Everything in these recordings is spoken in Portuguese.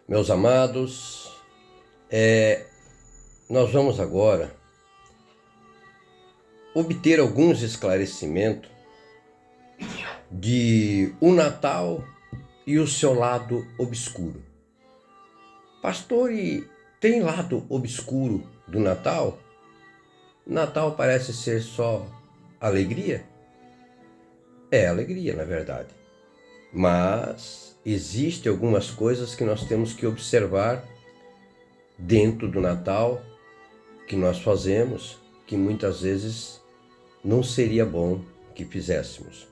Meus amados, nós vamos agora obter alguns esclarecimentos de o Natal e o seu lado obscuro. Pastor, e tem lado obscuro do Natal? Natal parece ser só alegria? É alegria, na verdade. Mas existem algumas coisas que nós temos que observar dentro do Natal, que nós fazemos, que muitas vezes não seria bom que fizéssemos.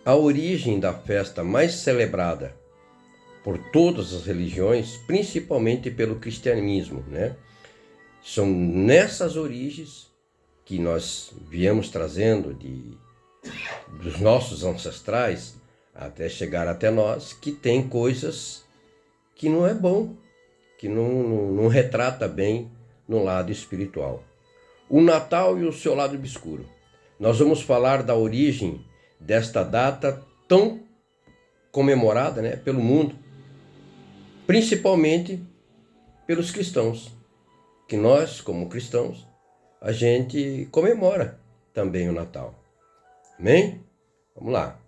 A origem da festa mais celebrada por todas as religiões, principalmente pelo cristianismo, né? São nessas origens que nós viemos trazendo dos nossos ancestrais até chegar até nós, que tem coisas que não é bom, que não retrata bem no lado espiritual. O Natal e o seu lado obscuro. Nós vamos falar da origem desta data tão comemorada, né, pelo mundo, principalmente pelos cristãos, que nós, como cristãos, a gente comemora também o Natal. Amém? Vamos lá.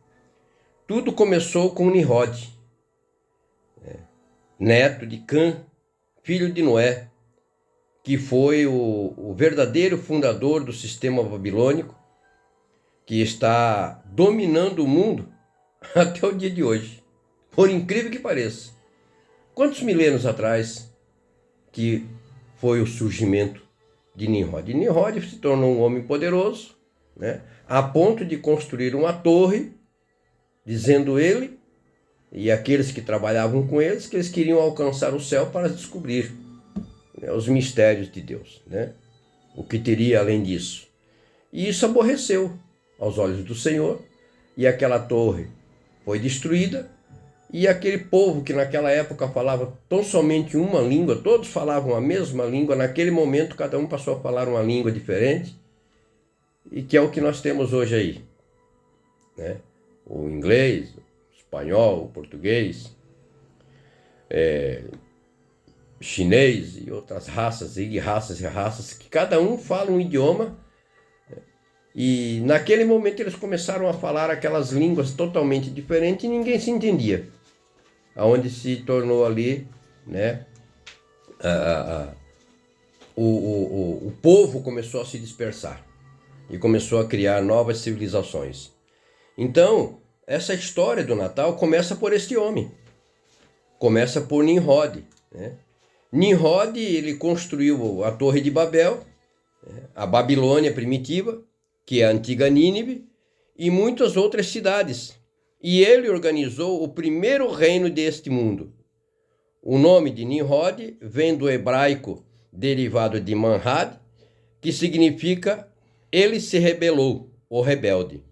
Tudo começou com Nimrod, neto de Cã, filho de Noé, que foi o verdadeiro fundador do sistema babilônico, que está dominando o mundo até o dia de hoje, por incrível que pareça. Quantos milênios atrás que foi o surgimento de Nimrod? Nimrod se tornou um homem poderoso, né, a ponto de construir uma torre, dizendo ele e aqueles que trabalhavam com eles que eles queriam alcançar o céu para descobrir, né, os mistérios de Deus, né, o que teria além disso. E isso aborreceu aos olhos do Senhor, e aquela torre foi destruída, e aquele povo que naquela época falava tão somente uma língua, todos falavam a mesma língua, naquele momento cada um passou a falar uma língua diferente, e que é o que nós temos hoje aí, né? O inglês, o espanhol, o português, chinês e outras raças, e raças, que cada um fala um idioma. E naquele momento eles começaram a falar aquelas línguas totalmente diferentes e ninguém se entendia. Aonde se tornou ali, né, o povo começou a se dispersar e começou a criar novas civilizações. Então, essa história do Natal começa por este homem. Começa por Nimrod, né? Nimrod, ele construiu a Torre de Babel, a Babilônia primitiva, que é a antiga Nínive, e muitas outras cidades. E ele organizou o primeiro reino deste mundo. O nome de Nimrod vem do hebraico derivado de Manhad, que significa ele se rebelou, ou rebelde.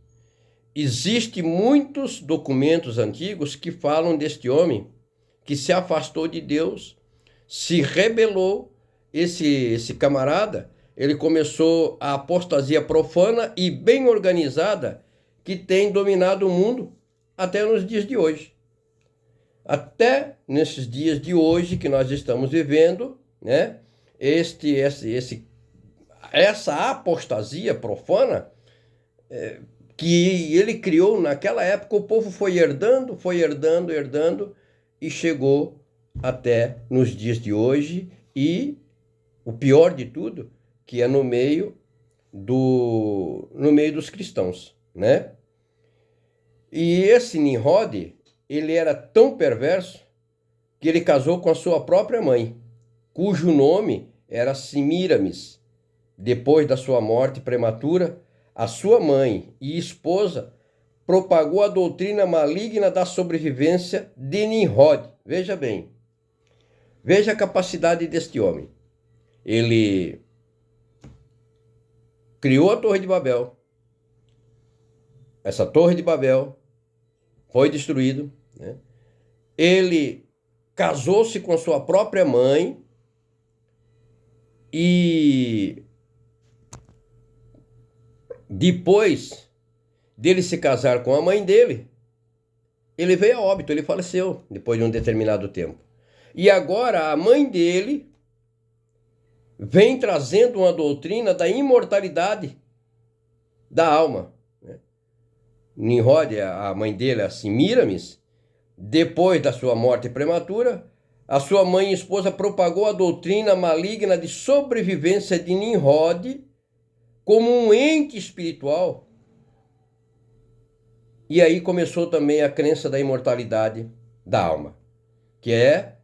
Existem muitos documentos antigos que falam deste homem que se afastou de Deus, se rebelou. Esse camarada, ele começou a apostasia profana e bem organizada que tem dominado o mundo até nos dias de hoje. Até nesses dias de hoje que nós estamos vivendo, né? Essa apostasia profana que ele criou naquela época, o povo foi herdando e chegou até nos dias de hoje, e o pior de tudo, que é no meio dos cristãos, né? E esse Nimrod, ele era tão perverso que ele casou com a sua própria mãe, cujo nome era Semiramis. Depois da sua morte prematura, a sua mãe e esposa propagou a doutrina maligna da sobrevivência de Nimrod. Veja bem, veja a capacidade deste homem. Ele criou a Torre de Babel. Essa Torre de Babel foi destruída, né? Ele casou-se com sua própria mãe e depois dele se casar com a mãe dele, ele veio a óbito, ele faleceu depois de um determinado tempo. E agora a mãe dele vem trazendo uma doutrina da imortalidade da alma. Nimrod, a mãe dele, a Semiramis, depois da sua morte prematura, a sua mãe e esposa propagou a doutrina maligna de sobrevivência de Nimrod como um ente espiritual. E aí começou também a crença da imortalidade da alma, que é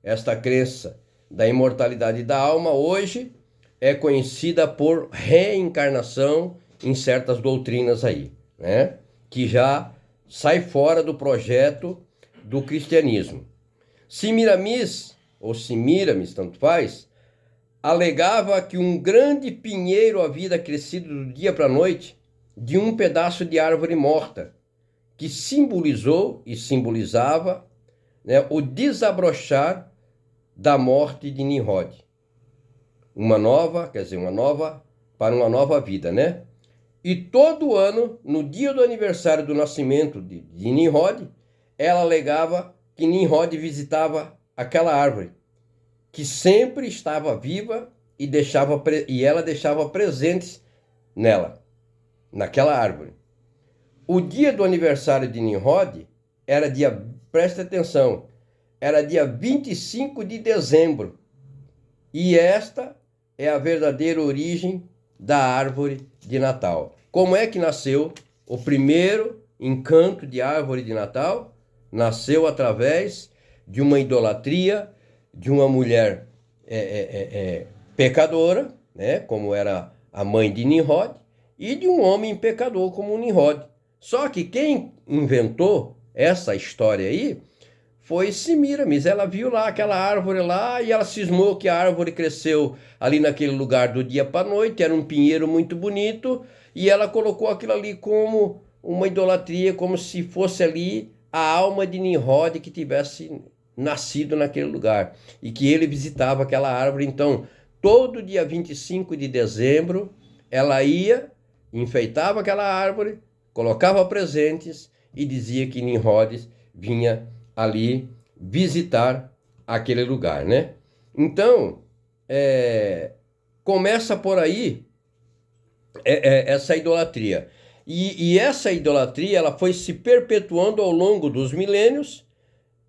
esta crença da imortalidade da alma hoje é conhecida por reencarnação em certas doutrinas aí, né? Que já sai fora do projeto do cristianismo. Semiramis, ou Semiramis, tanto faz, alegava que um grande pinheiro havia crescido do dia para a noite de um pedaço de árvore morta, que simbolizou e simbolizava, né, o desabrochar da morte de Nimrod. Uma nova para uma nova vida, né? E todo ano, no dia do aniversário do nascimento de Nimrod, ela alegava que Nimrod visitava aquela árvore, que sempre estava viva e ela deixava presentes naquela árvore. O dia do aniversário de Nimrod era preste atenção, era dia 25 de dezembro. E esta é a verdadeira origem da árvore de Natal. Como é que nasceu o primeiro encanto de árvore de Natal? Nasceu através de uma idolatria de uma mulher pecadora, né, como era a mãe de Nimrod, e de um homem pecador como Nimrod. Só que quem inventou essa história aí foi Semiramis. Ela viu lá aquela árvore lá e ela cismou que a árvore cresceu ali naquele lugar do dia para a noite, era um pinheiro muito bonito, e ela colocou aquilo ali como uma idolatria, como se fosse ali a alma de Nimrod que tivesse nascido naquele lugar e que ele visitava aquela árvore. Então, todo dia 25 de dezembro, ela ia, enfeitava aquela árvore, colocava presentes e dizia que Nimrod vinha ali visitar aquele lugar, né? Então, começa por aí essa idolatria. E essa idolatria ela foi se perpetuando ao longo dos milênios,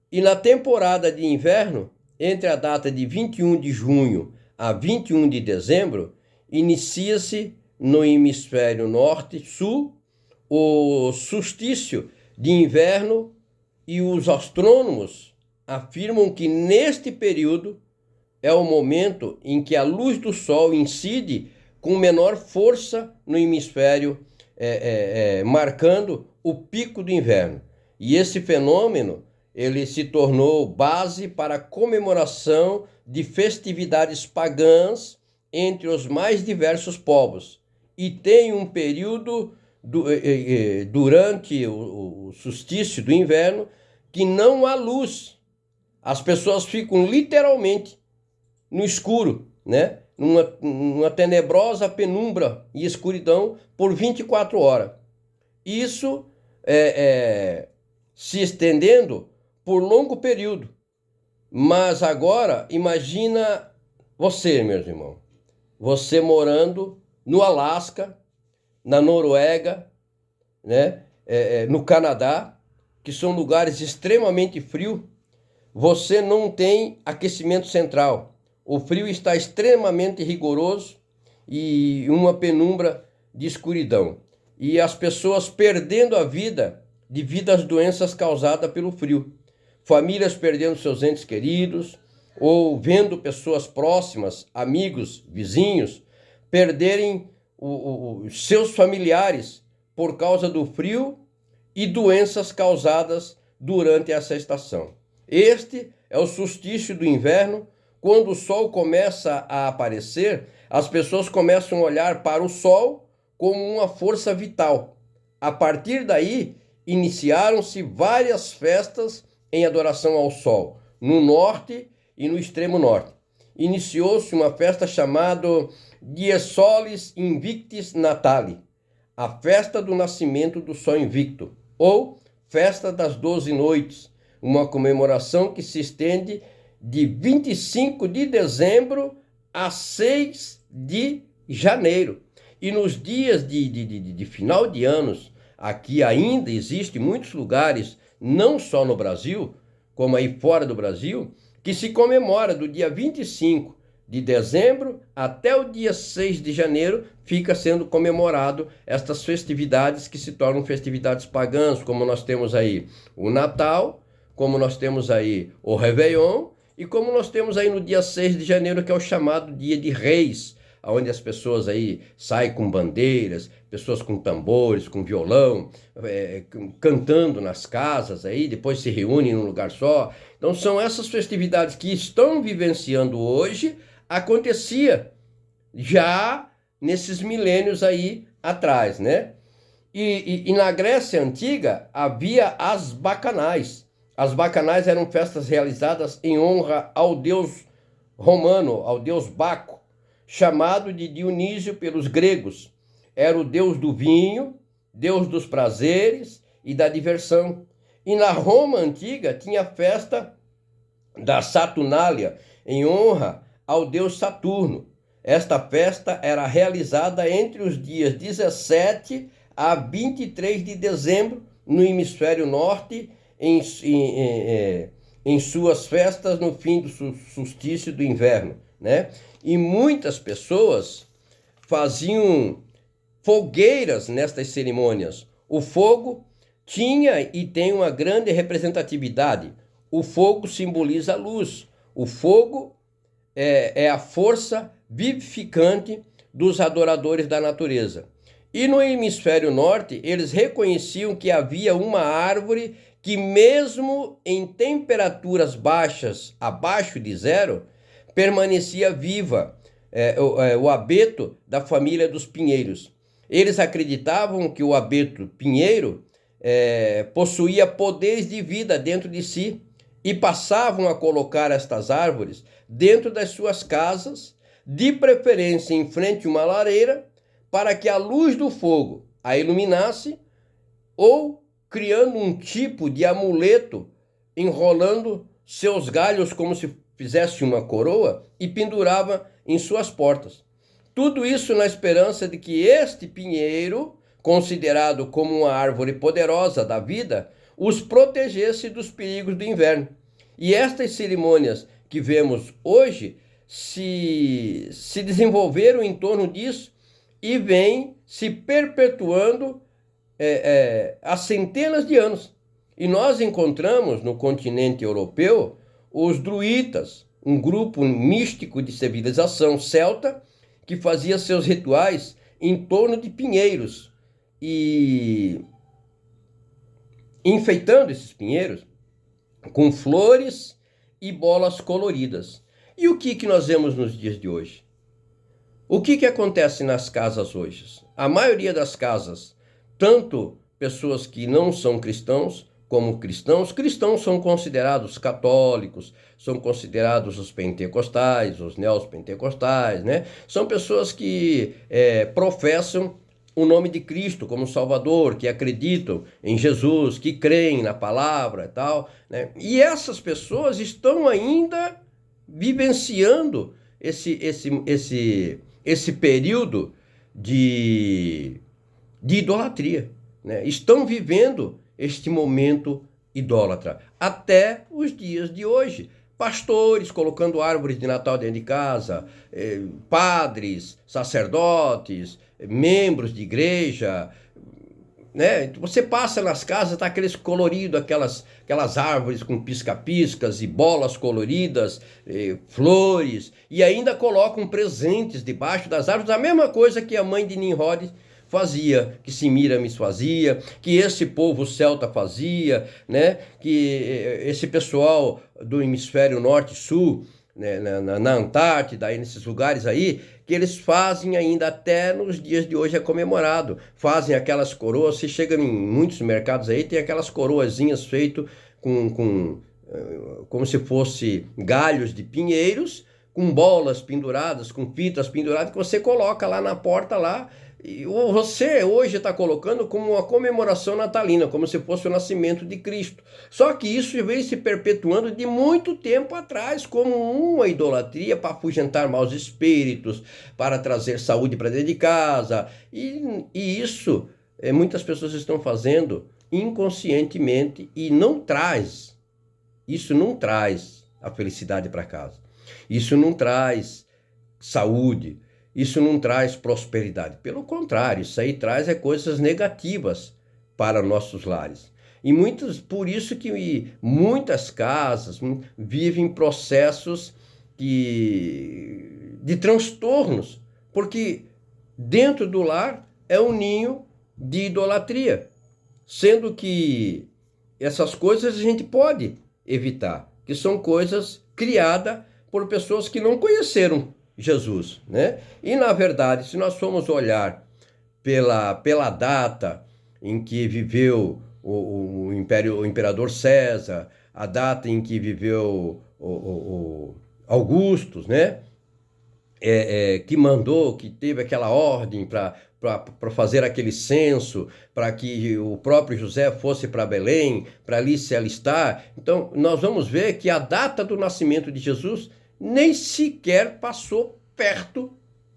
e na temporada de inverno, entre a data de 21 de junho a 21 de dezembro, inicia-se no hemisfério norte-sul o solstício de inverno, e os astrônomos afirmam que neste período é o momento em que a luz do Sol incide com menor força no hemisfério, marcando o pico do inverno. E esse fenômeno ele se tornou base para a comemoração de festividades pagãs entre os mais diversos povos. E tem um período durante o solstício do inverno que não há luz. As pessoas ficam literalmente no escuro, né? Numa tenebrosa penumbra e escuridão por 24 horas. Isso se estendendo por longo período. Mas agora, imagina você, meus irmãos, você morando no Alasca, na Noruega, né? No Canadá, que são lugares extremamente frios, você não tem aquecimento central. O frio está extremamente rigoroso e uma penumbra de escuridão. E as pessoas perdendo a vida devido às doenças causadas pelo frio. Famílias perdendo seus entes queridos, ou vendo pessoas próximas, amigos, vizinhos, perderem os seus familiares por causa do frio e doenças causadas durante essa estação. Este é o solstício do inverno. Quando o sol começa a aparecer, as pessoas começam a olhar para o sol como uma força vital. A partir daí, iniciaram-se várias festas em adoração ao sol, no norte e no extremo norte. Iniciou-se uma festa chamada Dies Solis Invictus Natali, a festa do nascimento do sol invicto, ou Festa das 12 Noites, uma comemoração que se estende de 25 de dezembro a 6 de janeiro. E nos dias de final de anos, aqui ainda existem muitos lugares, não só no Brasil, como aí fora do Brasil, que se comemora do dia 25 de dezembro até o dia 6 de janeiro, fica sendo comemorado estas festividades que se tornam festividades pagãs, como nós temos aí o Natal, como nós temos aí o Réveillon, e como nós temos aí no dia 6 de janeiro, que é o chamado Dia de Reis, onde as pessoas aí saem com bandeiras, pessoas com tambores, com violão, cantando nas casas aí, depois se reúnem num lugar só. Então são essas festividades que estão vivenciando hoje, acontecia já nesses milênios aí atrás, né? E na Grécia Antiga havia as bacanais. As bacanais eram festas realizadas em honra ao deus romano, ao deus Baco, chamado de Dionísio pelos gregos. Era o deus do vinho, deus dos prazeres e da diversão. E na Roma Antiga tinha a festa da Saturnália, em honra ao deus Saturno. Esta festa era realizada entre os dias 17 a 23 de dezembro no hemisfério norte, em suas festas no fim do solstício do inverno, né? E muitas pessoas faziam fogueiras nestas cerimônias. O fogo tinha e tem uma grande representatividade. O fogo simboliza a luz. O fogo é a força vivificante dos adoradores da natureza. E no hemisfério norte, eles reconheciam que havia uma árvore que, mesmo em temperaturas baixas, abaixo de zero, permanecia viva, o abeto da família dos pinheiros. Eles acreditavam que o abeto pinheiro possuía poderes de vida dentro de si e passavam a colocar estas árvores dentro das suas casas, de preferência em frente a uma lareira, para que a luz do fogo a iluminasse, ou criando um tipo de amuleto, enrolando seus galhos como se fizesse uma coroa e pendurava em suas portas. Tudo isso na esperança de que este pinheiro, considerado como uma árvore poderosa da vida, os protegesse dos perigos do inverno. E estas cerimônias que vemos hoje se desenvolveram em torno disso e vêm se perpetuando há centenas de anos. E nós encontramos no continente europeu os druitas, um grupo místico de civilização celta que fazia seus rituais em torno de pinheiros e enfeitando esses pinheiros com flores e bolas coloridas. E o que nós vemos nos dias de hoje? O que acontece nas casas hoje? A maioria das casas, tanto pessoas que não são cristãos, como cristãos são considerados católicos, são considerados os pentecostais, os neopentecostais, né? São pessoas que professam o nome de Cristo como Salvador, que acreditam em Jesus, que creem na palavra e tal, né? E essas pessoas estão ainda vivenciando esse período de idolatria, né? Estão vivendo este momento idólatra até os dias de hoje. Pastores colocando árvores de Natal dentro de casa, padres, sacerdotes, membros de igreja, né? Você passa nas casas, tá aqueles coloridos, aquelas árvores com pisca-piscas e bolas coloridas, flores, e ainda colocam presentes debaixo das árvores, a mesma coisa que a mãe de Nimrod fazia, que Semiramis fazia, que esse povo celta fazia, né? Que esse pessoal do hemisfério norte e sul, né? na Antártida, aí nesses lugares aí, que eles fazem ainda até nos dias de hoje é comemorado. Fazem aquelas coroas, você chega em muitos mercados aí, tem aquelas coroazinhas feitas como se fosse galhos de pinheiros, com bolas penduradas, com fitas penduradas, que você coloca lá na porta lá, E você hoje está colocando como uma comemoração natalina, como se fosse o nascimento de Cristo. Só que isso vem se perpetuando de muito tempo atrás, como uma idolatria para afugentar maus espíritos, para trazer saúde para dentro de casa. E isso muitas pessoas estão fazendo inconscientemente e isso não traz a felicidade para casa. Isso não traz saúde. Isso não traz prosperidade. Pelo contrário, isso aí traz coisas negativas para nossos lares. E por isso que muitas casas vivem processos de transtornos, porque dentro do lar é um ninho de idolatria, sendo que essas coisas a gente pode evitar, que são coisas criadas por pessoas que não conheceram Jesus, né? E na verdade, se nós formos olhar pela data em que viveu o imperador César, a data em que viveu o Augustus, né? Que mandou, que teve aquela ordem para fazer aquele censo, para que o próprio José fosse para Belém, para ali se alistar. Então, nós vamos ver que a data do nascimento de Jesus nem sequer passou perto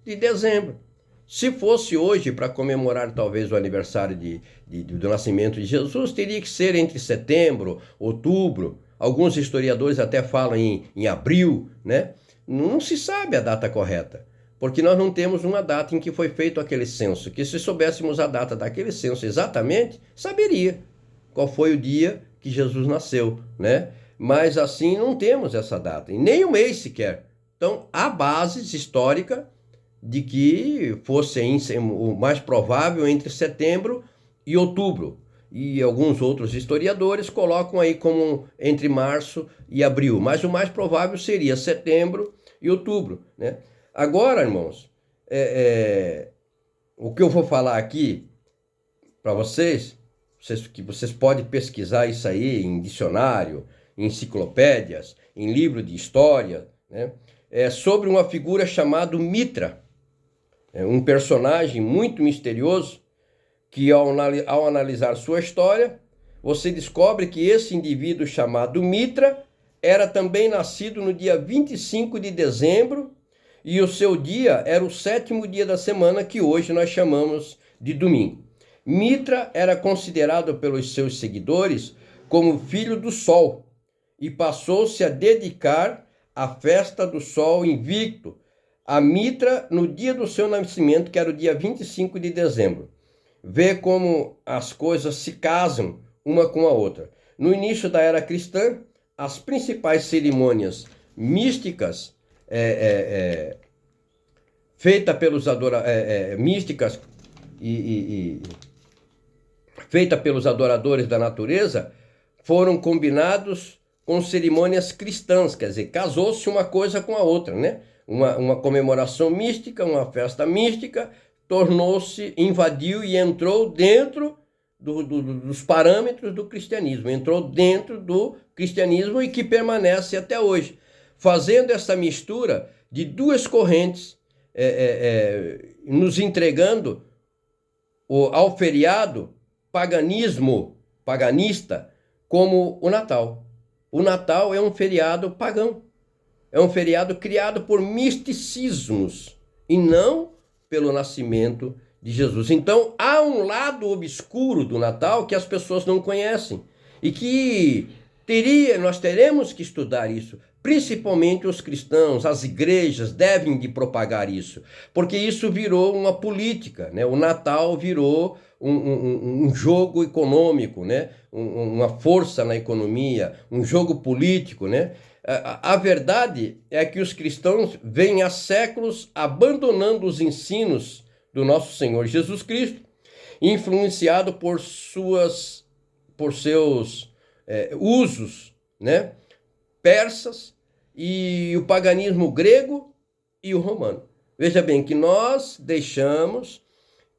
de dezembro. Se fosse hoje para comemorar talvez o aniversário do nascimento de Jesus, teria que ser entre setembro, outubro. Alguns historiadores até falam em abril, né? Não se sabe a data correta, porque nós não temos uma data em que foi feito aquele censo, que se soubéssemos a data daquele censo exatamente, saberia qual foi o dia que Jesus nasceu, né? Mas assim não temos essa data, e nem um mês sequer. Então, há bases históricas de que fosse o mais provável entre setembro e outubro. E alguns outros historiadores colocam aí como entre março e abril. Mas o mais provável seria setembro e outubro, né? Agora, irmãos, o que eu vou falar aqui para vocês, que vocês podem pesquisar isso aí em dicionário, em enciclopédias, em livro de história, né? É sobre uma figura chamada Mitra, um personagem muito misterioso que ao analisar sua história, você descobre que esse indivíduo chamado Mitra era também nascido no dia 25 de dezembro e o seu dia era o 7º dia da semana, que hoje nós chamamos de domingo. Mitra era considerado pelos seus seguidores como filho do sol e passou-se a dedicar à festa do sol invicto a Mitra no dia do seu nascimento, que era o dia 25 de dezembro. Vê como as coisas se casam uma com a outra. No início da era cristã, as principais cerimônias místicas feitas pelos místicas feita pelos adoradores da natureza foram combinados com cerimônias cristãs, quer dizer, casou-se uma coisa com a outra, né? Uma comemoração mística, uma festa mística, tornou-se, invadiu e entrou dentro dos parâmetros do cristianismo, entrou dentro do cristianismo e que permanece até hoje, fazendo essa mistura de duas correntes, nos entregando ao feriado paganista, como o Natal. O Natal é um feriado pagão, é um feriado criado por misticismos e não pelo nascimento de Jesus. Então, há um lado obscuro do Natal que as pessoas não conhecem e que nós teremos que estudar isso. Principalmente os cristãos, as igrejas devem de propagar isso, porque isso virou uma política, né? O Natal virou um jogo econômico, né? Uma força na economia, um jogo político, né? A verdade é que os cristãos vêm há séculos abandonando os ensinos do nosso Senhor Jesus Cristo, influenciado por seus usos, né? Persas, e o paganismo grego e o romano. Veja bem que nós deixamos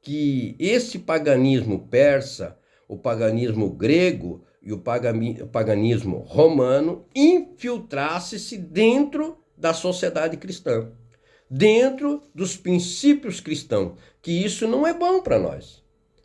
que esse paganismo persa, o paganismo grego e o paganismo romano infiltrasse-se dentro da sociedade cristã, dentro dos princípios cristãos, que isso não é bom para nós,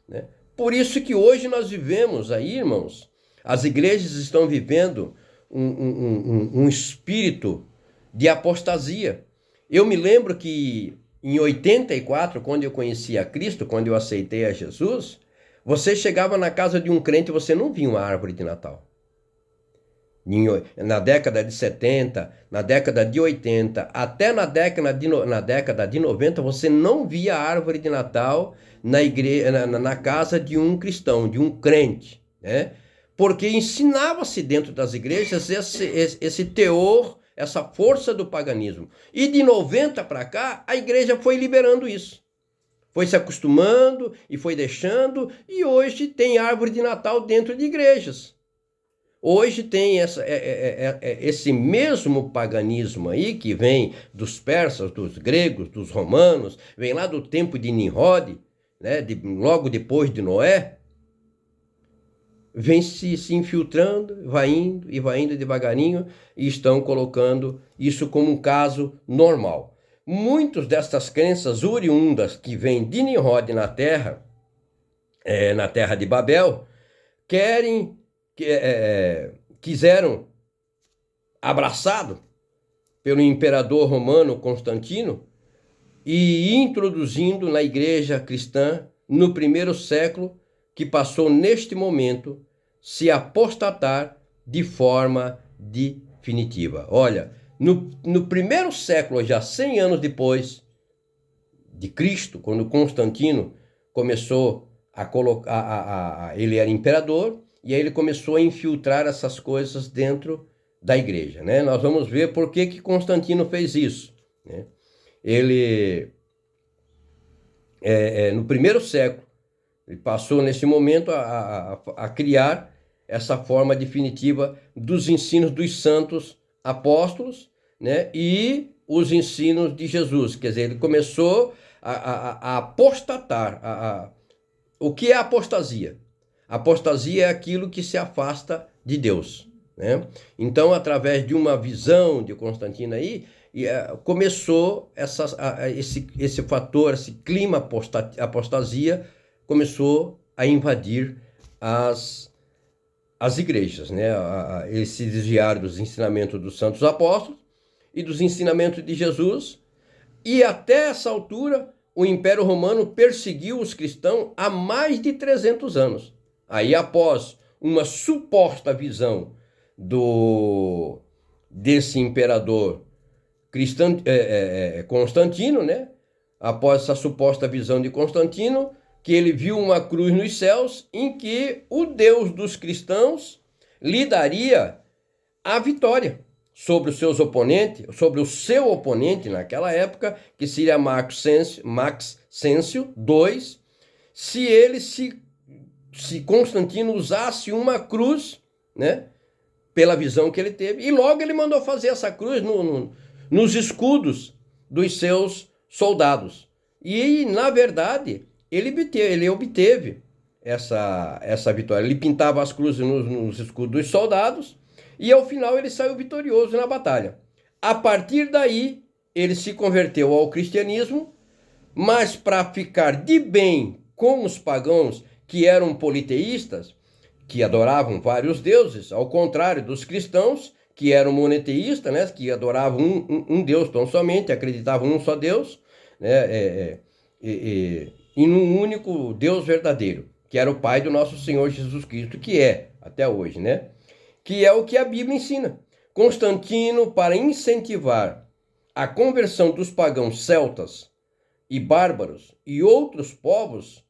né? Por isso que hoje nós vivemos aí, irmãos, as igrejas estão vivendo um espírito de apostasia. Eu me lembro que em 84, quando eu conheci a Cristo, quando eu aceitei a Jesus, você chegava na casa de um crente e você não via uma árvore de Natal. Na década de 70, na década de 80, até na década de 90, você não via árvore de Natal na casa de um cristão, de um crente, né? Porque ensinava-se dentro das igrejas esse teor, essa força do paganismo. E de 90 para cá, a igreja foi liberando isso. Foi se acostumando e foi deixando, e hoje tem árvore de Natal dentro de igrejas. Hoje tem esse mesmo paganismo aí, que vem dos persas, dos gregos, dos romanos, vem lá do tempo de Nimrod, né, logo depois de Noé, vem se infiltrando, vai indo devagarinho, e estão colocando isso como um caso normal. Muitas destas crenças oriundas que vêm de Nimrod na terra de Babel, quiseram, abraçado pelo imperador romano Constantino, e introduzindo na igreja cristã no primeiro século, que passou neste momento se apostatar de forma definitiva. Olha, no primeiro século, já 100 anos depois de Cristo, quando Constantino começou a colocar, ele era imperador, e aí ele começou a infiltrar essas coisas dentro da igreja, né? Nós vamos ver por que Constantino fez isso, né? Ele, no primeiro século, ele passou nesse momento a criar essa forma definitiva dos ensinos dos santos apóstolos, né? E os ensinos de Jesus. Quer dizer, ele começou a apostatar. O que é apostasia? Apostasia é aquilo que se afasta de Deus, né? Então, através de uma visão de Constantino aí, começou esse fator, esse clima apostasia, começou a invadir as igrejas, né? Eles se desviaram dos ensinamentos dos santos apóstolos e dos ensinamentos de Jesus, e até essa altura o Império Romano perseguiu os cristãos há mais de 300 anos. Aí, após uma suposta visão desse imperador Constantino, né? Após essa suposta visão de Constantino, que ele viu uma cruz nos céus em que o Deus dos cristãos lhe daria a vitória sobre os seus oponentes, sobre o seu oponente naquela época, que seria Maxêncio II, se Constantino usasse uma cruz, né, pela visão que ele teve, e logo ele mandou fazer essa cruz nos escudos dos seus soldados. E, na verdade, ele obteve essa vitória. Ele pintava as cruzes nos escudos dos soldados, e ao final ele saiu vitorioso na batalha. A partir daí, ele se converteu ao cristianismo, mas para ficar de bem com os pagãos, que eram politeístas, que adoravam vários deuses, ao contrário dos cristãos, que eram monoteístas, né, que adoravam um Deus tão somente, acreditavam em um só Deus, né, e num único Deus verdadeiro, que era o Pai do nosso Senhor Jesus Cristo, que é até hoje, né? Que é o que a Bíblia ensina. Constantino, para incentivar a conversão dos pagãos celtas e bárbaros e outros povos,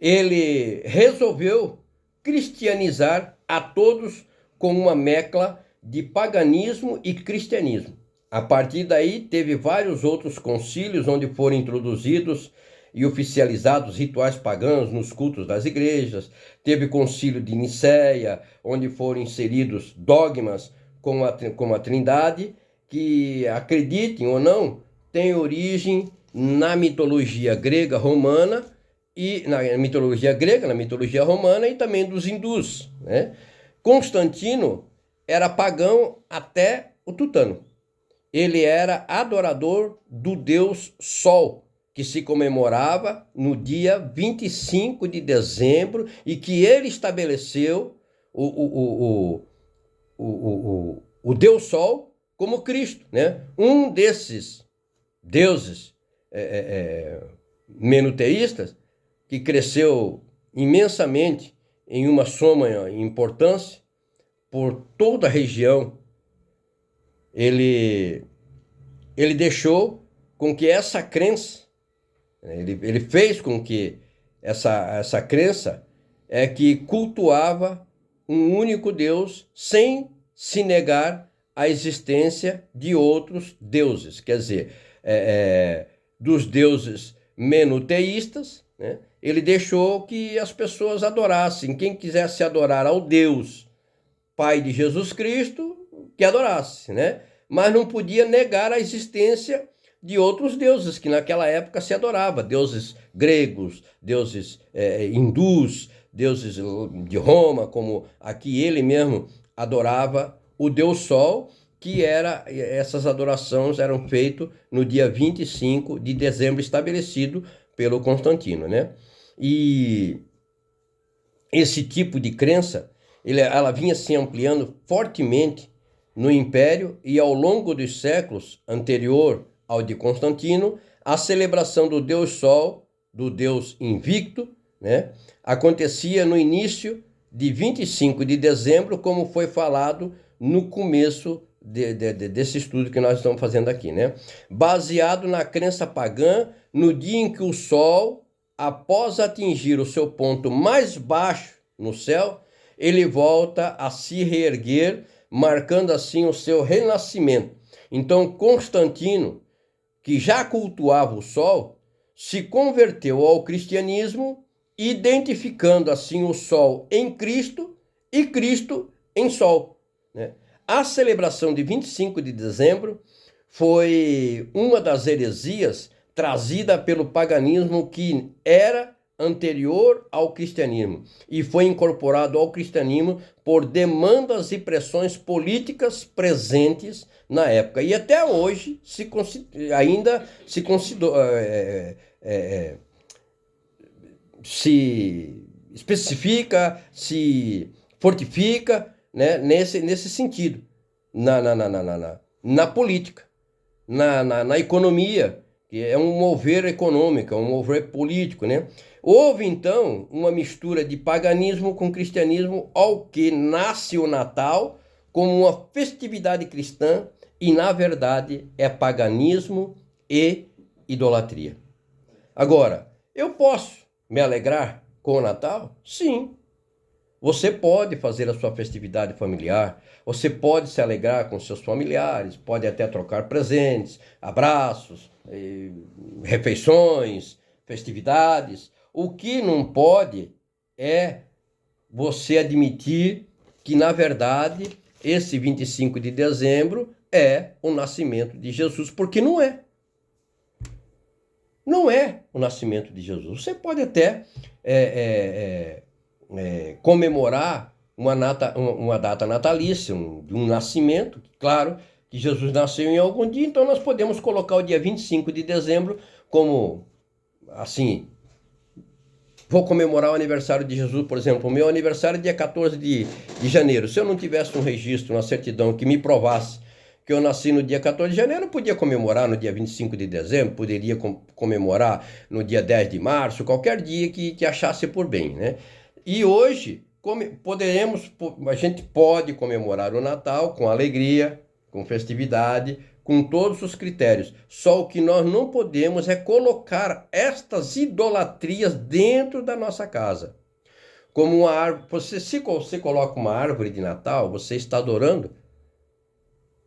ele resolveu cristianizar a todos com uma mescla de paganismo e cristianismo. A partir daí, teve vários outros concílios onde foram introduzidos e oficializados rituais pagãos nos cultos das igrejas. Teve o concílio de Nicéia, onde foram inseridos dogmas como a Trindade, que, acreditem ou não, tem origem na mitologia grega romana, e na mitologia romana e também dos hindus, né? Constantino era pagão até o tutano. ele era adorador do deus Sol, que se comemorava no dia 25 de dezembro e que ele estabeleceu o Deus Sol como Cristo, né? Um desses deuses monoteístas que cresceu imensamente em uma soma importância por toda a região, ele deixou com que essa crença, ele fez com que essa crença que cultuava um único Deus sem se negar a existência de outros deuses. Quer dizer, dos deuses monoteístas, né? Ele deixou que as pessoas adorassem. Quem quisesse adorar ao Deus Pai de Jesus Cristo, que adorasse, né? Mas não podia negar a existência de outros deuses que naquela época se adorava, deuses gregos, deuses hindus, deuses de Roma, como aqui ele mesmo adorava o Deus Sol, que essas adorações eram feitas no dia 25 de dezembro, estabelecido pelo Constantino, né? E esse tipo de crença, ela vinha se ampliando fortemente no Império e ao longo dos séculos anterior ao de Constantino, a celebração do Deus Sol, do Deus Invicto, né, acontecia no início de 25 de dezembro, como foi falado no começo desse estudo que nós estamos fazendo aqui, né? Baseado na crença pagã, no dia em que o Sol, após atingir o seu ponto mais baixo no céu, ele volta a se reerguer, marcando assim o seu renascimento. Então, Constantino, que já cultuava o Sol, se converteu ao cristianismo, identificando assim o Sol em Cristo e Cristo em Sol, né? A celebração de 25 de dezembro foi uma das heresias trazida pelo paganismo que era anterior ao cristianismo e foi incorporado ao cristianismo por demandas e pressões políticas presentes na época. E até hoje ainda se especifica, se fortifica, né, nesse sentido, na política, na economia, que é um mover econômico, um mover político, né? Houve, então, uma mistura de paganismo com cristianismo, ao que nasce o Natal como uma festividade cristã e, na verdade, é paganismo e idolatria. Agora, eu posso me alegrar com o Natal? Sim. Você pode fazer a sua festividade familiar, você pode se alegrar com seus familiares, pode até trocar presentes, abraços, refeições, festividades. O que não pode é você admitir que, na verdade, esse 25 de dezembro é o nascimento de Jesus, porque não é. Não é o nascimento de Jesus. Você pode até comemorar uma data natalícia, de um nascimento, claro que Jesus nasceu em algum dia, então nós podemos colocar o dia 25 de dezembro como, assim, vou comemorar o aniversário de Jesus, por exemplo, o meu aniversário é dia 14 de janeiro. Se eu não tivesse um registro, uma certidão que me provasse que eu nasci no dia 14 de janeiro, eu podia comemorar no dia 25 de dezembro, poderia comemorar no dia 10 de março, qualquer dia que achasse por bem, né? E hoje a gente pode comemorar o Natal com alegria, com festividade, com todos os critérios. Só o que nós não podemos é colocar estas idolatrias dentro da nossa casa. Como uma árvore, se você coloca uma árvore de Natal, você está adorando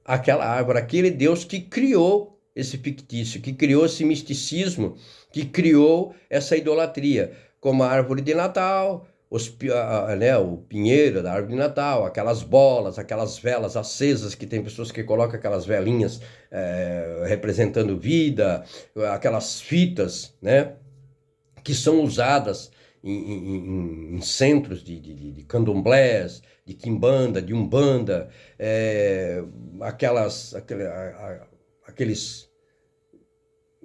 aquela árvore, aquele Deus que criou esse fictício, que criou esse misticismo, que criou essa idolatria, como a árvore de Natal, o pinheiro da árvore de Natal, aquelas bolas, aquelas velas acesas, que tem pessoas que colocam aquelas velinhas representando vida, aquelas fitas, né, que são usadas em centros de candomblés, de quimbanda, de umbanda, aqueles...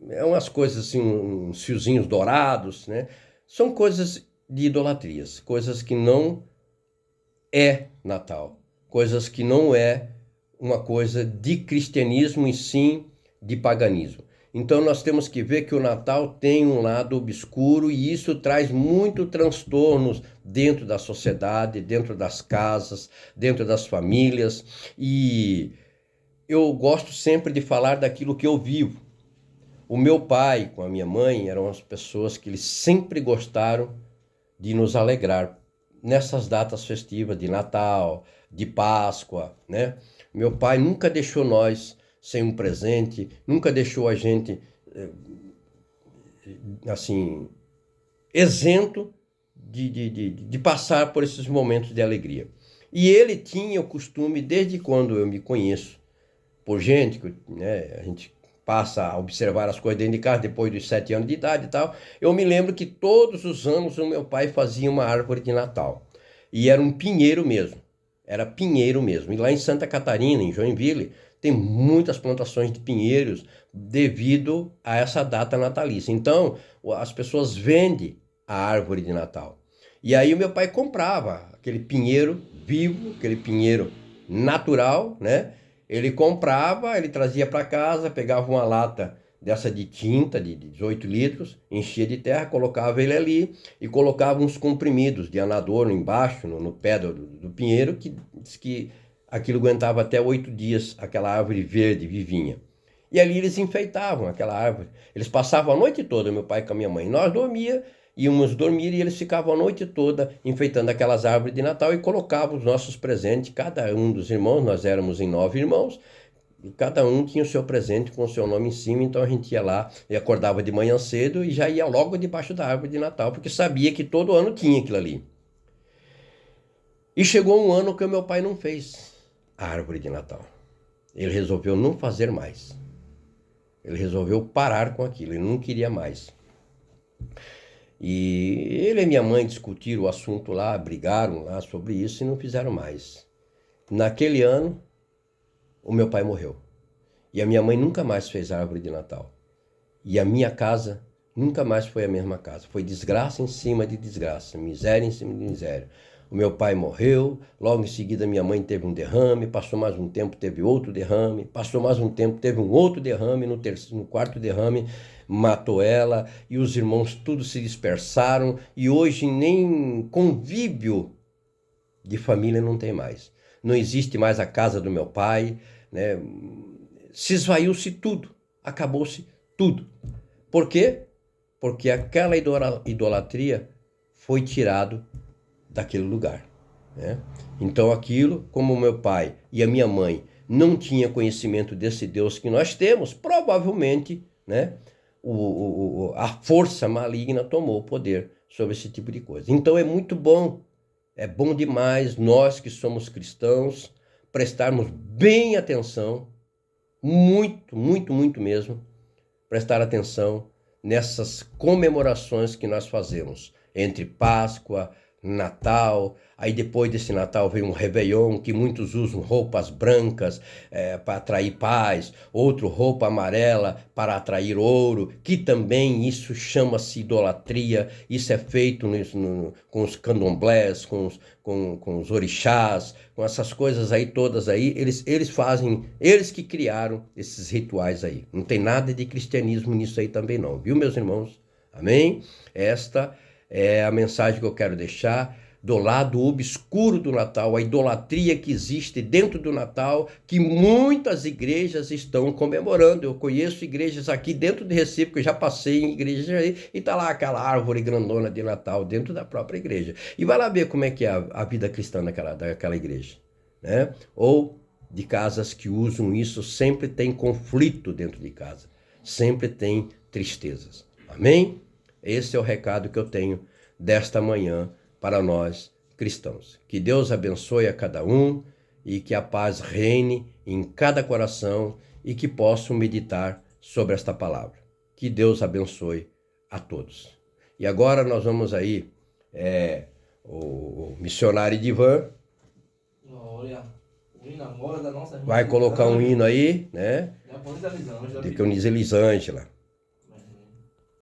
É umas coisas assim, uns fiozinhos dourados, né? São coisas de idolatrias, coisas que não é Natal, coisas que não é uma coisa de cristianismo e sim de paganismo. Então nós temos que ver que o Natal tem um lado obscuro e isso traz muito transtornos dentro da sociedade, dentro das casas, dentro das famílias. E eu gosto sempre de falar daquilo que eu vivo. O meu pai com a minha mãe eram as pessoas que eles sempre gostaram de nos alegrar nessas datas festivas de Natal, de Páscoa, né? Meu pai nunca deixou nós sem um presente, nunca deixou a gente assim isento de passar por esses momentos de alegria. E ele tinha o costume, desde quando eu me conheço, por gente, né, a gente passa a observar as coisas dentro de casa depois dos 7 anos de idade e tal, eu me lembro que todos os anos o meu pai fazia uma árvore de Natal. E era um pinheiro mesmo, era pinheiro mesmo. E lá em Santa Catarina, em Joinville, tem muitas plantações de pinheiros devido a essa data natalícia. Então, as pessoas vendem a árvore de Natal. E aí o meu pai comprava aquele pinheiro vivo, aquele pinheiro natural, né? Ele comprava, ele trazia para casa, pegava uma lata dessa de tinta de 18 litros, enchia de terra, colocava ele ali e colocava uns comprimidos de anador embaixo, no pé do pinheiro, que diz que aquilo aguentava até 8 dias, aquela árvore verde, vivinha. E ali eles enfeitavam aquela árvore. Eles passavam a noite toda, meu pai com a minha mãe. Nós íamos dormir e eles ficavam a noite toda enfeitando aquelas árvores de Natal e colocavam os nossos presentes, cada um dos irmãos, nós éramos em 9 irmãos, e cada um tinha o seu presente com o seu nome em cima, então a gente ia lá e acordava de manhã cedo e já ia logo debaixo da árvore de Natal, porque sabia que todo ano tinha aquilo ali. E chegou um ano que o meu pai não fez a árvore de Natal. Ele resolveu não fazer mais. Ele resolveu parar com aquilo, ele não queria mais. E ele e minha mãe discutiram o assunto lá, brigaram lá sobre isso e não fizeram mais. Naquele ano, o meu pai morreu. E a minha mãe nunca mais fez árvore de Natal. E a minha casa nunca mais foi a mesma casa. Foi desgraça em cima de desgraça, miséria em cima de miséria. O meu pai morreu, logo em seguida minha mãe teve um derrame, passou mais um tempo, teve outro derrame, passou mais um tempo, teve um outro derrame, no quarto derrame matou ela, e os irmãos tudo se dispersaram, e hoje nem convívio de família não tem mais. Não existe mais a casa do meu pai, né? Se esvaiu-se tudo, acabou-se tudo. Por quê? Porque aquela idolatria foi tirado daquele lugar, né? Então aquilo, como o meu pai e a minha mãe não tinham conhecimento desse Deus que nós temos, provavelmente, né, a força maligna tomou o poder sobre esse tipo de coisa. Então é muito bom, é bom demais nós que somos cristãos prestarmos bem atenção, muito, muito, muito mesmo, prestar atenção nessas comemorações que nós fazemos entre Páscoa, Natal, aí depois desse Natal vem um Réveillon, que muitos usam roupas brancas para atrair paz, outro roupa amarela para atrair ouro, que também isso chama-se idolatria, isso é feito com os candomblés, com os orixás, com essas coisas aí todas aí, eles fazem, eles que criaram esses rituais aí. Não tem nada de cristianismo nisso aí também não, viu meus irmãos? Amém? Esta é a mensagem que eu quero deixar do lado obscuro do Natal, a idolatria que existe dentro do Natal, que muitas igrejas estão comemorando. Eu conheço igrejas aqui dentro de Recife, que eu já passei em igrejas aí, e tá lá aquela árvore grandona de Natal dentro da própria igreja. E vai lá ver como é que é a vida cristã daquela igreja, né? Ou de casas que usam isso, sempre tem conflito dentro de casa, sempre tem tristezas. Amém? Esse é o recado que eu tenho desta manhã para nós cristãos. Que Deus abençoe a cada um e que a paz reine em cada coração e que possam meditar sobre esta palavra. Que Deus abençoe a todos. E agora nós vamos aí, o missionário Divan. Glória. O hino agora da nossa irmã Vai colocar um Elisângela, hino aí, né? Diaconisa Elisângela, De Elisângela.